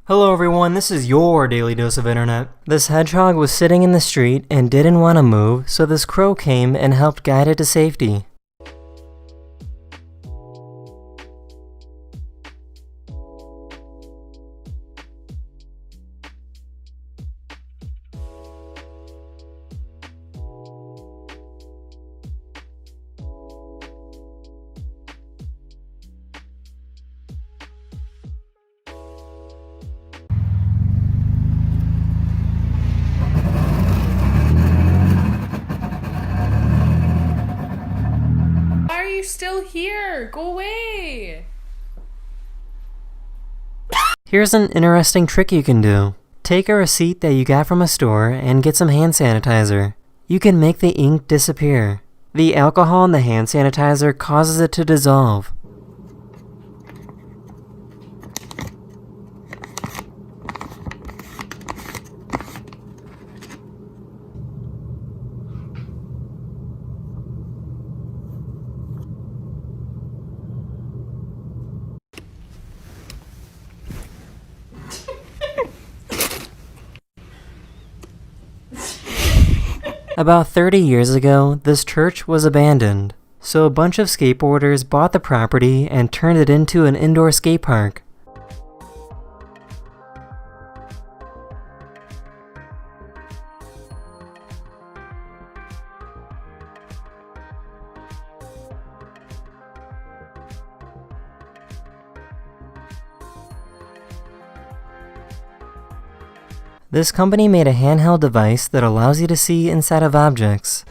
Hello everyone, this is your daily dose of internet. This hedgehog was sitting in the street and didn't want to move, so this crow came and helped guide it to safety. Why are you still here? Go away! Here's an interesting trick you can do. Take a receipt that you got from a store and get some hand sanitizer. You can make the ink disappear. The alcohol in the hand sanitizer causes it to dissolve. About 30 years ago, this church was abandoned, so a bunch of skateboarders bought the property and turned it into an indoor skate park. This company made a handheld device that allows you to see inside of objects.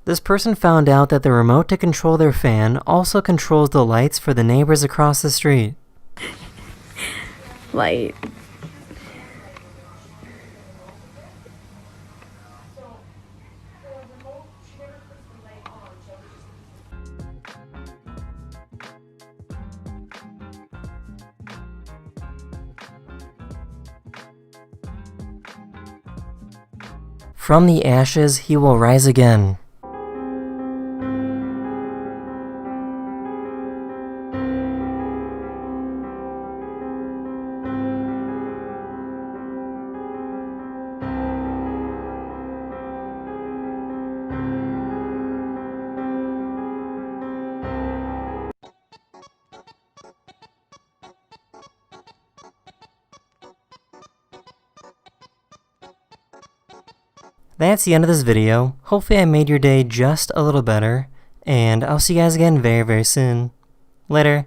This person found out that the remote to control their fan also controls the lights for the neighbors across the street. Light. From the ashes he will rise again. That's the end of this video. Hopefully I made your day just a little better, and I'll see you guys again very, very soon. Later.